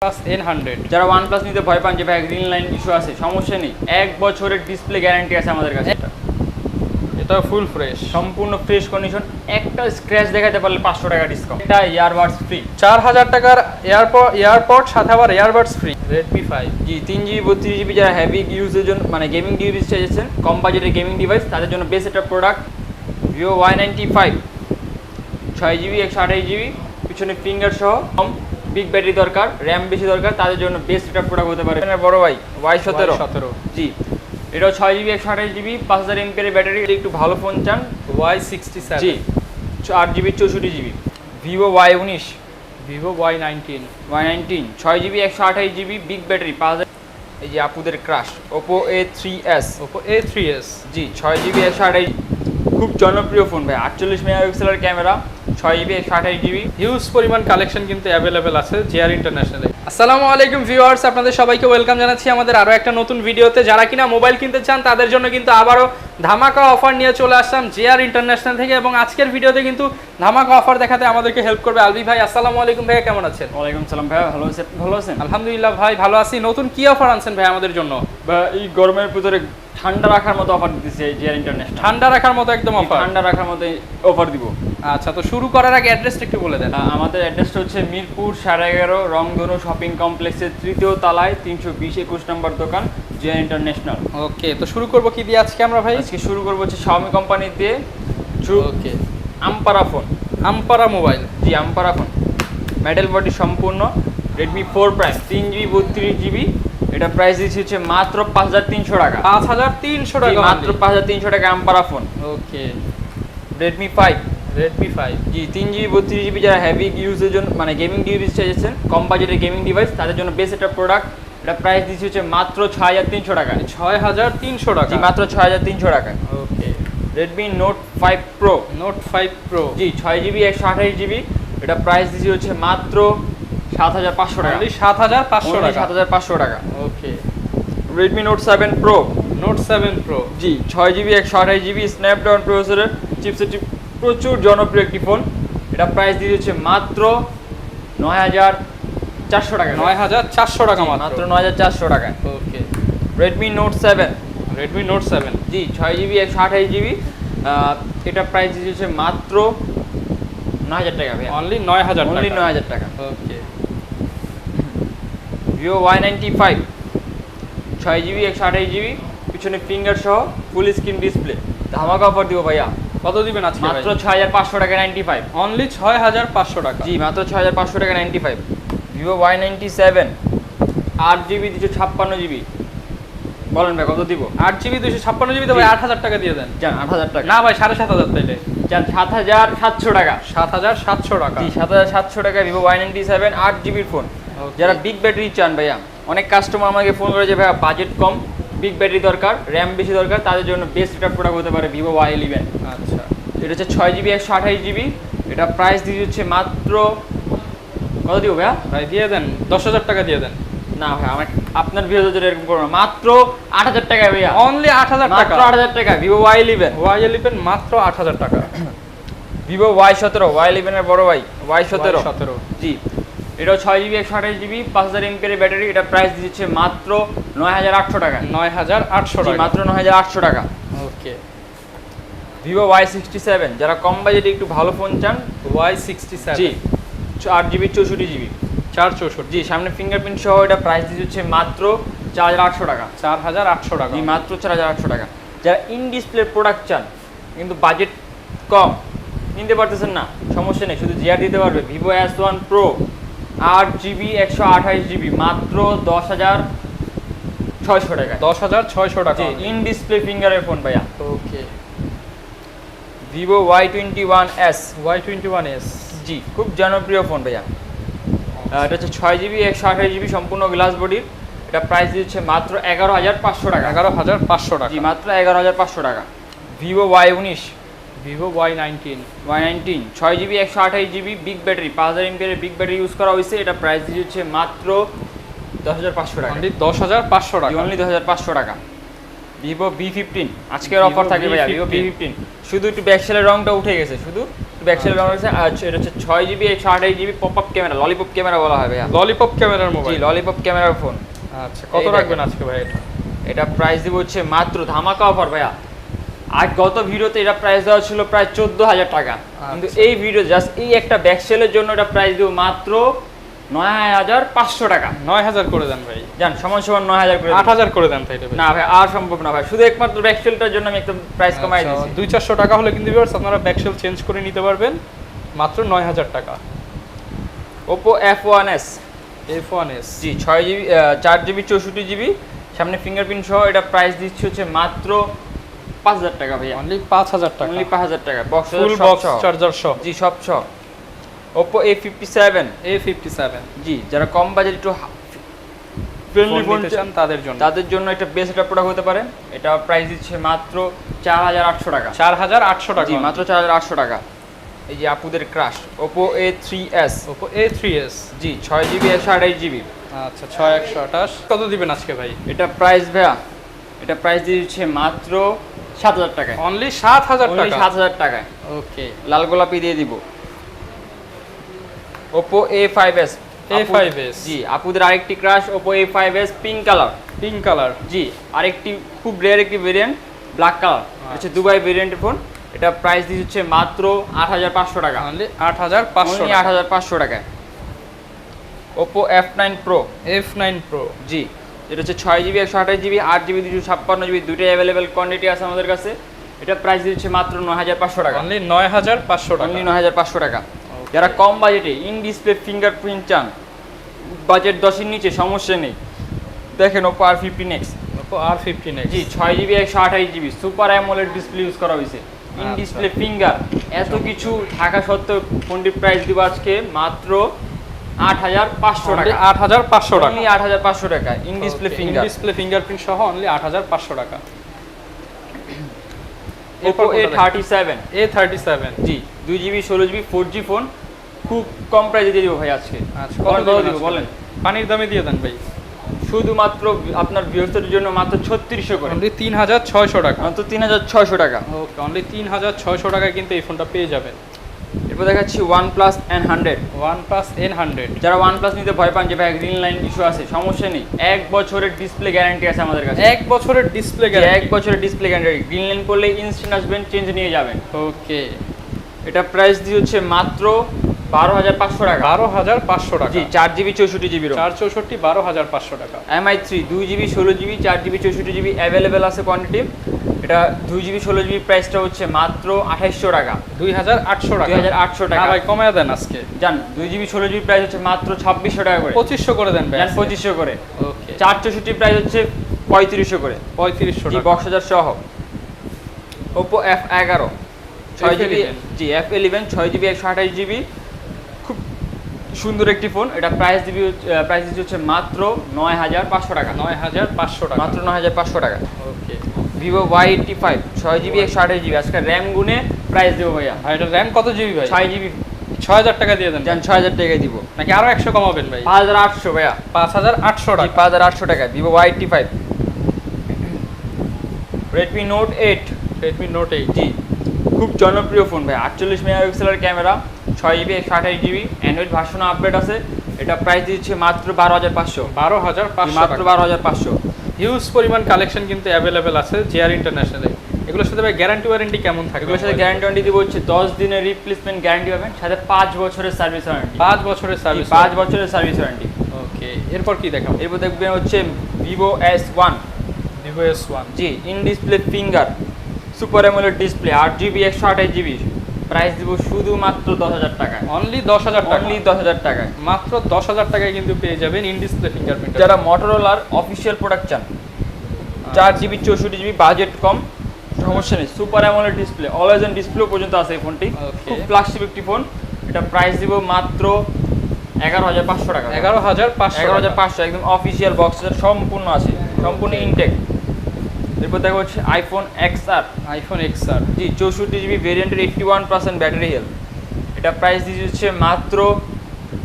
Plus N100 যারা OnePlus নিতে ভয় পান যে ভাই গ্রিন লাইন ইস্যু আছে, সমস্যা নেই, 1 বছরের ডিসপ্লে গ্যারান্টি আছে আমাদের কাছে। এটা ফুল ফ্রেশ, সম্পূর্ণ ফ্রেশ কন্ডিশন। একটা স্ক্র্যাচ দেখাতে পারলে 500 টাকা ডিসকাউন্ট, একটা ইয়ারবাডস ফ্রি। 4000 টাকার এয়ারপড সাথে আবার ইয়ারবাডস ফ্রি। Redmi 5 জি 3GB 32GB যারা হেভি ইউজের জন্য মানে গেমিং ডিভাইস চাইছেন, কম বাজেটের গেমিং ডিভাইস, তাদের জন্য বেস্ট একটা product Vivo Y95 6GB 128GB, পিছনে ফিঙ্গার সহ, কম বিগ ব্যাটারি দরকার, র্যাম বেশি দরকার, তাদের জন্য বেস্ট একটা প্রোডাক্ট হতে পারে। বড় ভাই Y17 জি, এটাও 6GB 128GB 5000 mAh ব্যাটারি। একটু ভালো ফোন চান Y67 জি 8GB 64GB। Vivo Y19 Vivo Y19 6GB 128GB big battery 5000। এই যে আপুদের ক্রাশ Oppo A3s জি 6GB 128GB, খুব জনপ্রিয় ফোন ভাই। 48 মেগাপিক্সেলের ক্যামেরা, 6GB 128GB। হিউজ পরিমাণ কালেকশন কিন্তু অ্যাভেলেবেল আছে JR ইন্টারন্যাশনালে। আসসালামু আলাইকুম ভিউয়ার্স, আপনাদের সবাইকে ওয়েলকাম জানাচ্ছি আমাদের আরও একটা নতুন ভিডিওতে। যারা কিনা মোবাইল কিনতে চান তাদের জন্য কিন্তু আবারও ধামাকা অফার নিয়ে চলে আসলাম JR ইন্টারন্যাশনাল থেকে, এবং আজকের ভিডিওতে কিন্তু ধামাকা অফার দেখাতে আমাদেরকে হেল্প করবে আলবি ভাই। আসসালামু আলাইকুম ভাই, কেমন আছেন? ওয়ালাইকুম সালাম ভাই, ভালো আছেন? আলহামদুলিল্লাহ ভাই ভালো আছি। নতুন কি অফার আনছেন ভাই আমাদের জন্য? বা এই গরমের ভিতরে ঠান্ডা রাখার মতো অফার দিতেছে JR ইন্টারন্যাশনাল। ঠান্ডা রাখার মতো একদম অফার? ঠান্ডা রাখার মতো অফার দিব। আচ্ছা, তো শুরু করার আগে অ্যাড্রেসটা একটু বলে দেন। আমাদের অ্যাড্রেসটা হচ্ছে মিরপুর 11.5 রংধনু শপিং কমপ্লেক্সের 3য় তলায় 320-21 নম্বর দোকান JR ইন্টারন্যাশনাল। ওকে, তো শুরু করব কি দিয়ে আজকে আমরা ভাই? আজকে শুরু করবো হচ্ছে Xiaomi কোম্পানি দিয়ে। ওকে, আমপারা ফোন, আমপারা মোবাইল জি আমপারা ফোন, মেটাল বডি সম্পূর্ণ, Redmi 4 Prime 3GB 32GB। এটা প্রাইস দিচ্ছি হচ্ছে মাত্র 5300 টাকা। 5300 টাকা মাত্র 5300 টাকা আমপারা ফোন। ওকে, Redmi 5 জি 3GB 32GB যারা হেভি ইউজের জন্য মানে গেমিং ডিভাইস চাইছেন, কম বাজেটের গেমিং ডিভাইস, তাদের জন্য বেস্ট একটা প্রোডাক্ট। এটা প্রাইস দিচ্ছি হচ্ছে মাত্র 6300 টাকা। 6300 টাকা, জি মাত্র 6300 টাকা। ওকে, Redmi Note 5 Pro জি 6GB 128GB। এটা প্রাইস দিচ্ছি হচ্ছে মাত্র 7500 টাকা। 7500 টাকা, 7500 টাকা। ওকে, Redmi Note 7 Pro জি 6GB 128GB স্ন্যাপড্রাগন প্রসেসরের চিপসেট, প্রচুর জনপ্রিয় একটি ফোন। এটা প্রাইস দিয়ে হচ্ছে মাত্র 9400 টাকা। 9400 টাকা মাত্র 9400 টাকা। ওকে, Redmi Note 7 জি 6GB 128GB। এটা প্রাইস দিয়ে হচ্ছে মাত্র 9000 টাকা ভাই, অনলি 9000 টাকা, 9000 টাকা। ওকে, Vivo Y95 6GB 128GB, পিছনে ফিঙ্গার সহ, ফুল স্ক্রিন ডিসপ্লে। ধামাকা অফার দিব ভাইয়া। কত দিবেন আজকে? মাত্র 6500 টাকা 95। অনলি 6500 টাকা, জি মাত্র 6500 টাকা 95। Vivo Y97 8GB 256GB। বলেন ভাই কত দিব? 8GB 256GB তো ভাই 8000 টাকা দিয়ে দেন। যান 8000 টাকা। না ভাই 7500 তাইলে যান 7700 টাকা। 7700 টাকা, জি 7700 টাকা Vivo Y97 8GB phone. Okay. যারা বিগ ব্যাটারি চান ভাইয়া, অনেক কাস্টমার আমাকে ফোন করে যে ভাইয়া বাজেট কম, বিগ ব্যাটারি দরকার, র্যাম বেশি দরকার, তাদের জন্য বেস্ট একটা প্রোডাক্ট হতে পারে Vivo Y11। আচ্ছা, এটা হচ্ছে 6GB 128GB। এটা প্রাইস দিয়ে হচ্ছে মাত্র কত দিব ভাইয়া? ভাই দিয়ে দেন 10000 টাকা দিয়ে দেন। না ভাই আমার আপনার ভিডিও এরকম করবো না, মাত্র 8000 টাকা ভাইয়া। অনলি 8000 টাকা, মাত্র 8000 টাকা Vivo Y11 মাত্র 8000 টাকা। Vivo Y11 এর বড় ভাই Y17 জি, এটাও 6GB 128GB 5000 mAh ব্যাটারি। এটা প্রাইস দিচ্ছে মাত্র 9800 টাকা। 9800 জি টাকা, মাত্র 9800 টাকা। ওকে, Vivo Y67 যারা কম বাজেটে একটু ভালো ফোন চান, Y67 জি 8GB 64GB 464 জি, সামনে ফিঙ্গারপ্রিন্ট সহ। এটা প্রাইস দিচ্ছে মাত্র 4800 টাকা। 4800 টাকা, জি মাত্র 4800 টাকা। যারা ইন ডিসপ্লে প্রোডাক্ট চান কিন্তু বাজেট কম, কিনতে পারতেছেন না, সমস্যা নেই, শুধু JR দিতে পারবে। Vivo S1 Pro 8GB 128GB মাত্র 10600 টাকা। 10600 টাকা, জি ইন ডিসপ্লে ফিঙ্গারের ফোন ভাইয়া। ওকে, Vivo Y21s জি খুব জনপ্রিয় ফোন ভাইয়া। এটা হচ্ছে 6GB 128GB সম্পূর্ণ গ্লাস বডির। এটা প্রাইস দিচ্ছে মাত্র 11500 টাকা। 11500 টাকা, জি মাত্র 11500 টাকা। Vivo Y19 6GB 128GB big battery 5000 mAh big battery use করা হয়েছে। এটা প্রাইস দিচ্ছে মাত্র 10500 টাকা। অনলি 10500 টাকা, অনলি 10500 টাকা। ভিভো V15 আজকের অফার Vivo থাকে ভাইয়া, ভিভো V15 V15 শুধু একটু ব্যাকসেলের রংটা উঠে গেছে, শুধু ব্যাকসেলের রং আছে। আর এটা হচ্ছে 6GB 128GB popup camera, lollipop camera বলা হয় ভাইয়া। ললিপপ ক্যামেরার জি, মোবাইল। ললিপপ ক্যামেরার ফোন। আচ্ছা, কত এই রাখবেন দেখেন। আজকে ভাই এটা? এটা প্রাইস দিব হচ্ছে মাত্র ধামাকা অফার ভাইয়া। আজ গত ভিডিওতে এটা প্রাইস দেওয়া ছিল প্রায় 14,000 টাকা, কিন্তু এই ভিডিও জাস্ট এই একটা ব্যাকসেলের জন্য এটা প্রাইস দিব মাত্র 9,500 টাকা। 9,000 করে দেন ভাই। জান সমান সমান 9,000 করে দিন। 8,000 করে দেন তাইলে ভাই। না ভাই আর সম্ভব না ভাই, শুধু একমাত্র ব্যাকসেলটার জন্য আমি একটা প্রাইস কমাই দিয়েছি। 200-400 টাকা হলে কিন্তু ভিউয়ার্স আপনারা ব্যাকসেল চেঞ্জ করে নিতে পারবেন মাত্র 9,000 টাকা। Oppo F1s F1s জি 6GB 4GB 64GB সামনে ফিঙ্গারপ্রিন্ট সহ, এটা প্রাইস দিচ্ছি হচ্ছে মাত্র 5,000 টাকা ভাইয়া। অনলি 5,000 টাকা। অনলি 5,000 টাকা, বক্স ফুল বক্স চার্জার সহ। জি সব সহ। Oppo A57 A57 জি, যারা কম বাজেট একটু ফ্রেন্ডলি ফোন ফোন নিতে চান তাদের জন্য। তাদের জন্য একটা বেস্ট একটা প্রোডাক্ট হতে পারে। এটা প্রাইস দিচ্ছে মাত্র 4,800 টাকা। 4,800 টাকা। জি মাত্র 4,800 টাকা। এই যে আপুদের crush Oppo A3s Oppo A3s জি 6GB 128GB। আচ্ছা, 6,128 কত দিবেন আজকে ভাই? এটা প্রাইস ভাইয়া, এটা প্রাইস দিচ্ছে মাত্র 7,000 টাকায়। অনলি 7,000 অনলি টাকা। 7,000 টাকায় ওকে। লাল গোলাপি দিয়ে দিব। Oppo A5s A5s জি আপুদের আরেকটি crush Oppo A5s pink colour. Pink colour. জি আরেকটি খুব রেয়ার একটি ভেরিয়েন্ট ব্ল্যাক কালার, হচ্ছে দুবাই ভেরিয়েন্টের ফোন। এটা প্রাইস দিচ্ছে মাত্র 8,500 টাকা। অনলি 8,500 অনলি 8,500 টাকায়। Oppo F9 Pro F9 Pro জি, এটা হচ্ছে 6GB 128GB 8GB 256GB দুটোই অ্যাভেলেবেল কোয়ান্টিটি আছে আমাদের কাছে। এটা প্রাইস দিচ্ছে মাত্র 9,500 টাকা। অনলি 9,500 টাকা। অনলি 9,500 টাকা। যারা কম বাজেটে ইন ডিসপ্লে ফিঙ্গারপ্রিন্ট চান, বাজেট 10-এর নিচে সমস্যা নেই, দেখেন Oppo R15X। Oppo R15X জি 6GB 128GB super AMOLED display use করা হয়েছে, ইন আচ্ছা। Display finger. এত কিছু থাকা সত্ত্বেও ফোনটির প্রাইস দিব আজকে মাত্র 8,500 অনলি টাকা। 8,500 টাকা। অনলি 8,500 টাকা in display finger. Display fingerprint সহ অনলি 8,500 টাকা। Oppo A37 A37 জি 2GB 16GB 4G ফোন, খুব কম প্রাইসে দিয়ে দিব ভাই আজকে। আচ্ছা, কত দিবেন দিব আজকে? বলেন? পানির দামে দিয়ে দেন ভাই। শুধুমাত্র আপনার ভিউয়ারদের জন্য মাত্র 3600 করে, অনলি 3,600 টাকা। মাত্র 3,600 টাকা। ওকে, অনলি 3,600 টাকায় কিন্তু এই ফোনটা পেয়ে যাবেন। এরপর দেখাচ্ছি OnePlus N100। OnePlus N100 যারা OnePlus নিতে ভয় পান যে ভাই গ্রিন লাইন ইস্যু আছে, সমস্যা নেই, 1 বছরের ডিসপ্লে গ্যারান্টি আছে আমাদের কাছে। 1 বছরের ডিসপ্লে 1 গ্যারান্টি। বছরের ডিসপ্লে গ্যারান্টি, গ্রিন লাইন করলে ইনস্ট্যান্ট আসবেন, চেঞ্জ নিয়ে যাবেন। ওকে, এটা প্রাইস দিয়ে হচ্ছে মাত্র 12,500 টাকা। 12,500 টাকা। জি 4GB 64GB ROM 464 12,500 টাকা। MI3 2GB 16GB 4GB 64GB available আছে কোয়ান্টিটি। এটা 2GB 16GB প্রাইসটা হচ্ছে মাত্র 2,800 টাকা। 2,800 টাকা। 2,800 টাকা। না ভাই, কমায় দেন আজকে। জান 2GB 16GB প্রাইস হচ্ছে মাত্র 2,600 টাকা করে। 2,500 করে দেন ভাই। জান 2,500 করে। ওকে, 464 প্রাইস হচ্ছে 3,500 করে। 3,500 জি টাকা। বক্স হাজার সহ। Oppo F11 6GB জি F11 6GB 128GB খুব সুন্দর একটি ফোন। এটা প্রাইস দিচ্ছে হচ্ছে মাত্র 9,500 টাকা। 9,500 টাকা। মাত্র 9,500 টাকা। ওকে Vivo Y85 6GB 128GB আজকে র্যাম গুনে প্রাইস দেবো ভাইয়া। ভাই, এটা র্যাম কত জিবি ভাই? 6GB 6,000 টাকা দিয়ে দেন। জান 6,000 টাকায় দিব নাকি আরো 100 কমাবেন ভাই? 5,800 ভাইয়া। 5,800 জি টাকা। 5,800 টাকা Vivo Y85। Redmi Note 8 Redmi Note 8 জি খুব জনপ্রিয় ফোন ভাই, 48 মেগাপিক্সেলের camera, 6GB 128GB Android version update আছে। এটা প্রাইস দিচ্ছে মাত্র 12,500। 12,500 মাত্র টাকা। 12,500। হিউজ পরিমাণ কালেকশন কিন্তু অ্যাভেলেবেল আছে JR ইন্টারন্যাশনালে। এগুলোর সাথে ভাই গ্যারান্টি ওয়ারেন্টি কেমন থাকবে? এগুলোর সাথে গ্যারান্টি দিব হচ্ছে 10 দিনের রিপ্লেসমেন্ট গ্যারান্টি পাবেন, সাথে 5 বছরের সার্ভিস ওয়ারেন্টি। 5 বছরের সার্ভিস। 5 বছরের সার্ভিস ওয়ারেন্টি। ওকে, এরপর কি দেখাবো? এরপর দেখবেন হচ্ছে Vivo S1 Vivo S1 G in display finger super AMOLED display 8GB 128GB price দিব শুধুমাত্র 10,000 টাকায়। অনলি 10,000 টাকা। অনলি 10,000 টাকায়। মাত্র 10,000 টাকায় কিন্তু পেয়ে যাবেন ইন ডিসপ্লে ফিঙ্গারপ্রিন্ট। যারা মটোরোলার অফিসিয়াল প্রোডাক্ট চান, 4GB 64GB বাজেট কম, সমস্যা নেই, super AMOLED display always on display পর্যন্ত আছে এই ফোনটি। Okay. খুব ফ্ল্যাগশিপ একটি ফোন। এটা প্রাইস দিব মাত্র 11,500 টাকা। 11,500 11,500 একদম অফিসিয়াল বক্স সম্পূর্ণ আছে, সম্পূর্ণ ইনটেক। এরপর দেখা হচ্ছে iPhone XR iPhone XR জি 64GB ভেরিয়েন্টের 81% ব্যাটারি হেলথ। এটা প্রাইস দিচ্ছে মাত্র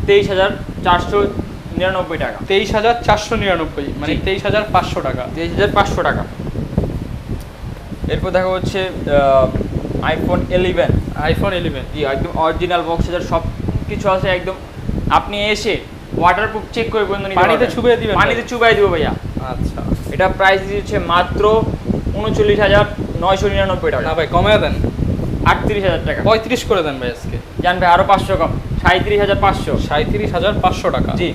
23,499 টাকা। 23,499 মানে জি। 23,500 টাকা। 23,500 টাকা। এরপর দেখা হচ্ছে আইফোন 11। আইফোন 11 জি একদম অরিজিনাল বক্স সব কিছু আছে একদম। আপনি এসে ওয়াটারপ্রুফ চেক করে পর্যন্ত নিতে পানিতে পারবেন। চুবিয়ে দিবেন? পানিতে চুবিয়ে দিব ভাইয়া। আচ্ছা, এটা প্রাইস দিচ্ছে মাত্র 39,999 টাকা। না ভাই কমায় দেন, 38,000 টাকা। 35 করে দেন ভাই আজকে। জান ভাই আরো 500 কম, 37,500। 37,500 টাকা। জি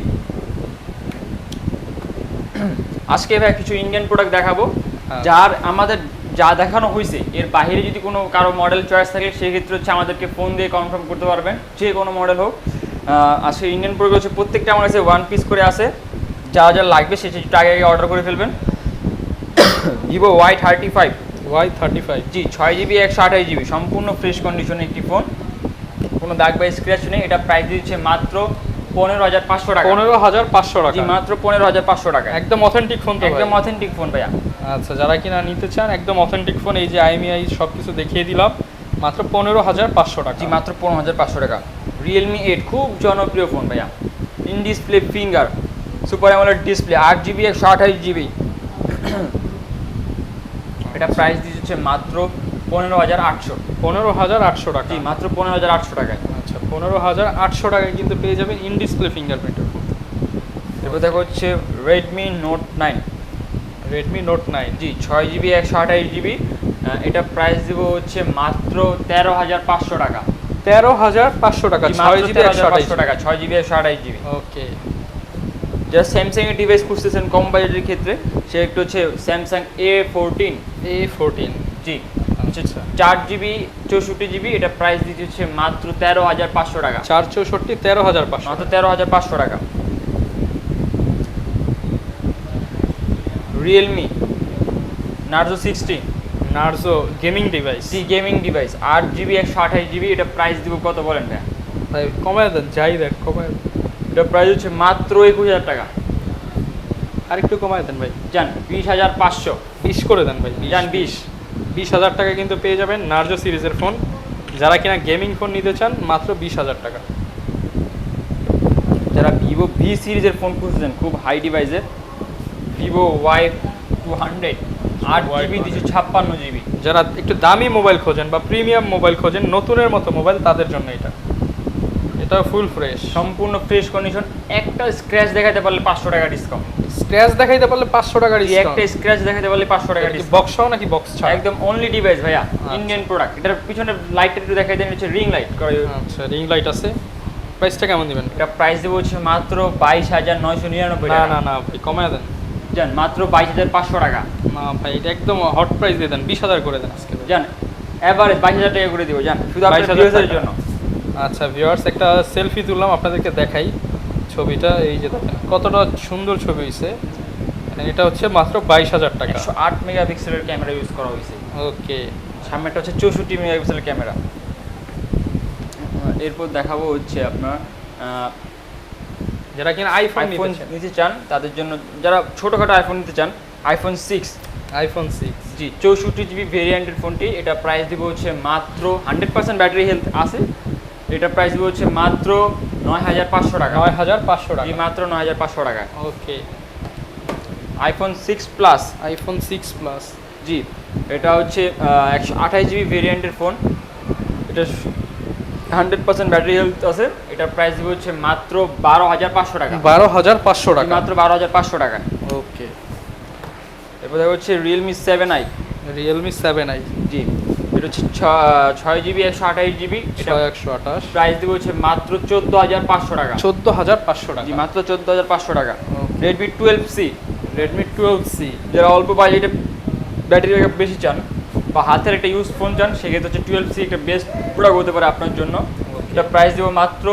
আজকে ভাই কিছু ইন্ডিয়ান প্রোডাক্ট দেখাবো, হ্যাঁ। যার আমাদের যা দেখানো হয়েছে এর বাইরে যদি কোনো কারো মডেল চয়েস থাকে সেক্ষেত্রে হচ্ছে আমাদেরকে ফোন দিয়ে কনফার্ম করতে পারবেন, যে কোনো মডেল হোক। আজকে ইন্ডিয়ান প্রোডাক্ট হচ্ছে প্রত্যেকটা আমার কাছে 1 পিস করে আছে, যা যা লাগবে সেটা একটু আগে আগে অর্ডার করে ফেলবেন। Vivo Y35। Y35 জি 6GB 128GB সম্পূর্ণ ফ্রেশ কন্ডিশনে একটি ফোন, কোনো দাগ বা স্ক্র্যাচ নেই। এটা প্রাইস দিচ্ছে মাত্র 15,500 টাকা। 15,500 টাকা। জি মাত্র 15,500 টাকা। একদম অথেন্টিক ফোন তো ভাই? একদম অথেন্টিক ফোন ভাইয়া। আচ্ছা, যারা কিনা নিতে চান একদম অথেন্টিক ফোন, এই যে IMEI সব কিছু দেখিয়ে দিলাম, মাত্র 15,500 টাকা। জি মাত্র 15,500 টাকা। রিয়েলমি 8 খুব জনপ্রিয় ফোন ভাইয়া, in display finger super AMOLED display 8GB 128GB। এটা প্রাইস দিচ্ছে মাত্র 15,800। 15,800 টাকা। জি মাত্র 15,800 টাকায়। আচ্ছা, 15,800 টাকায় কিন্তু পেয়ে যাবেন ইন ডিসপ্লে ফিঙ্গারপ্রিন্টের ফোন। এরপর দেখো হচ্ছে রেডমি নোট 9। Redmi note 9। জি 6GB 128GB। এটা প্রাইস দিব হচ্ছে মাত্র 13,500 টাকা। 13,500 টাকা। 6GB 13,500 টাকা, 6GB 128GB। ওকে। যারা স্যামসাং এর ডিভাইস খুঁজতেছেন কম বাজেটের ক্ষেত্রে, সে একটু হচ্ছে স্যামসাং A14। A14। জি আচ্ছা, 4GB 64GB। এটা প্রাইস দিচ্ছে হচ্ছে মাত্র 13,500 টাকা। 464 13,500। মাত্র 13,500 টাকা। Realme Narzo 60। Narzo gaming device. জি গেমিং ডিভাইস 8GB 128GB। এটা প্রাইস দিব কত বলেন ভাই? ভাই কমায় দেন, যাই দেন কমায় দেন। এটা প্রাইস হচ্ছে মাত্র 21,000 টাকা। আরেকটু কমায় দেন ভাই। জান 20,500। 20 করে দেন ভাই। জান 20। 20,000 টাকা কিন্তু পেয়ে যাবেন নার্জো সিরিজের ফোন। যারা কিনা গেমিং ফোন নিতে চান মাত্র 20,000 টাকা। যারা ভিভো ভি সিরিজের ফোন খুঁজছেন খুব হাই ডিভাইসের, ভিভো Y200 8GB 256GB। যারা একটু দামি মোবাইল খোঁজেন বা প্রিমিয়াম মোবাইল খোঁজেন, নতুনের মতো মোবাইল, তাদের জন্য এটা ফুল ফ্রেশ, সম্পূর্ণ ফ্রেশ কন্ডিশন। একটা স্ক্র্যাচ দেখাতে পারলে 500 টাকা ডিসকাউন্ট। স্ক্র্যাচ দেখাইতে পারলে 500 টাকা ডিসকাউন্ট। একটা স্ক্র্যাচ দেখাতে পারলে 500 টাকা ডিসকাউন্ট। বক্স সহ নাকি বক্স ছাড়া? একদম অনলি ডিভাইস ভাইয়া, ইন্ডিয়ান প্রোডাক্ট। এটার পিছনে লাইটটা একটু দেখাই দেন, হচ্ছে রিং লাইট। আচ্ছা, রিং লাইট আছে। প্রাইসটা কেমন দিবেন? এটা প্রাইস দেবো হচ্ছে মাত্র 22,999 না টাকা। না না ভাই কমায় দেন। জান মাত্র 22,500 টাকা। না ভাই, এটা একদম হট প্রাইস দিয়ে দেন, 20,000 করে দেন আজকে। জান এভারেজ 22,000 টাকা করে দিব জান, শুধু আপনার 22,000 ভিউয়ার্সের জন্য। আচ্ছা ভিউয়ার্স, একটা সেলফি তুললাম আপনাদেরকে দেখাই ছবিটা। এই যে দেখেন কতটা সুন্দর ছবি হয়েছে। এটা হচ্ছে মাত্র 22,000 টাকা। 108 মেগাপিক্সেলের ক্যামেরা ইউজ করা হয়েছে। ওকে। সামনেটা হচ্ছে 64 মেগাপিক্সেলের ক্যামেরা। এরপর দেখাবো হচ্ছে আপনার যারা কিনা আইফোন নিতে চান তাদের জন্য, যারা ছোটোখাটো আইফোন নিতে চান, আইফোন 6। আইফোন 6। জি 64GB ভেরিয়েন্টের ফোনটি। এটা প্রাইস দিব হচ্ছে মাত্র 100% ব্যাটারি হেলথ আছে। এটা প্রাইস দিব হচ্ছে মাত্র 9,500 টাকা। 9,500 টাকা। জি মাত্র 9,500 টাকা। Okay. IPhone 6 plus. IPhone 6 plus. জি এটা হচ্ছে 128GB ভেরিয়েন্টের ফোন। এটা 100% ব্যাটারি হেলথ আছে। এটার প্রাইস দিব হচ্ছে মাত্র 12,500 টাকা। 12,500 টাকা। মাত্র 12,500 টাকা। ওকে। এরপর দেখা হচ্ছে রিয়েলমি 7i। Realme 7i। জি এটা হচ্ছে 6GB 128GB। এটা 128। প্রাইস দিব হচ্ছে মাত্র 14,500 টাকা। 14,500 টাকা। জি মাত্র 14,500 টাকা। Redmi 12C। Redmi 12C। যারা অল্প বাজেটে ব্যাটারি ব্যাকআপ বেশি চান বা হাতের একটা ইউজ ফোন চান, সেক্ষেত্রে হচ্ছে 12C একটা বেস্ট প্রোডাক্ট হতে পারে আপনার জন্য। এটা প্রাইস দেবো মাত্র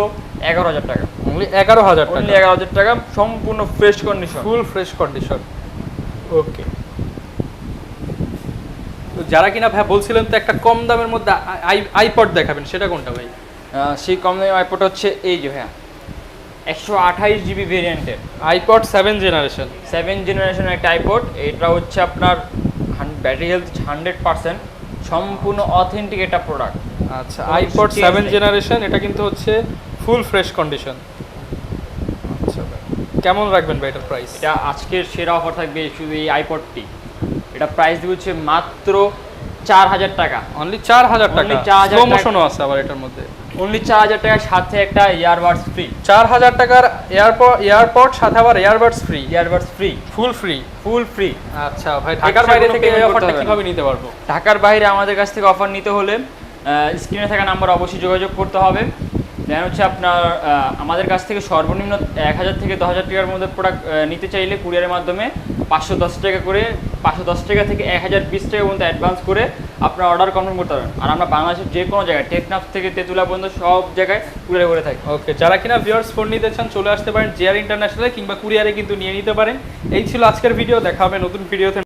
11,000 টাকা। অনলি 11,000 টাকা। অনলি 11,000 টাকা, সম্পূর্ণ fresh condition. Full fresh condition. Okay. তো যারা কিনা ভাই বলছিলেন তো একটা কম দামের মধ্যে আইপড দেখাবেন, সেটা কোনটা ভাই? সেই কম দামি আইপড হচ্ছে এই যে ভাইয়া 128GB ভেরিয়েন্টের আইপড 7 জেনারেশন। 7 জেনারেশনের একটা আইপড। এটা হচ্ছে আপনার ব্যাটারি হেলথ 100%, সম্পূর্ণ অথেন্টিক একটা প্রোডাক্ট। আচ্ছা, আইপড 7 জেনারেশন, এটা কিন্তু হচ্ছে ফুল ফ্রেশ কন্ডিশন। আচ্ছা, কেমন রাখবেন ভাই এটার প্রাইস? এটা আজকের সেরা অফার থাকবে শুধু এই আইপডটি। এটা প্রাইস দিচ্ছে মাত্র 4000 টাকা। অনলি 4000 টাকা। Only 4000 স্লো মোশনও আছে আবার এটার মধ্যে। অনলি 4000 টাকার সাথে একটা ইয়ারবাডস ফ্রি। 4000 টাকার এয়ারপড সাথে আবার earbuds free. Earbuds free, full free. Full free. আচ্ছা ভাই, ঢাকার বাইরে থেকে এই অফারটা কিভাবে নিতে পারবো? ঢাকার বাইরে আমাদের কাছ থেকে অফার নিতে হলে স্ক্রিনে থাকা নাম্বার অবশ্যই যোগাযোগ করতে হবে। দেন হচ্ছে আপনার আমাদের কাছ থেকে সর্বনিম্ন 1000 থেকে 10000 টাকার মধ্যে প্রোডাক্ট নিতে চাইলে কুরিয়ারের মাধ্যমে 510 টাকা করে, 510 টাকা থেকে 1020 টাকা পর্যন্ত অ্যাডভান্স করে আপনার অর্ডার কনফার্ম করতে পারেন। আর আমরা বাংলাদেশের যে কোনো জায়গায়, টেকনাফ থেকে তেঁতুলা পর্যন্ত সব জায়গায় কুরিয়ার করে থাকি। ওকে, যারা কিনা ভিউয়ার্স ফোন নিতে চান চলে আসতে পারেন জেআর ইন্টারন্যাশনালে, কিংবা কুরিয়ারে কিন্তু নিয়ে নিতে পারেন। এই ছিল আজকের ভিডিও, দেখা হবে নতুন ভিডিওতে।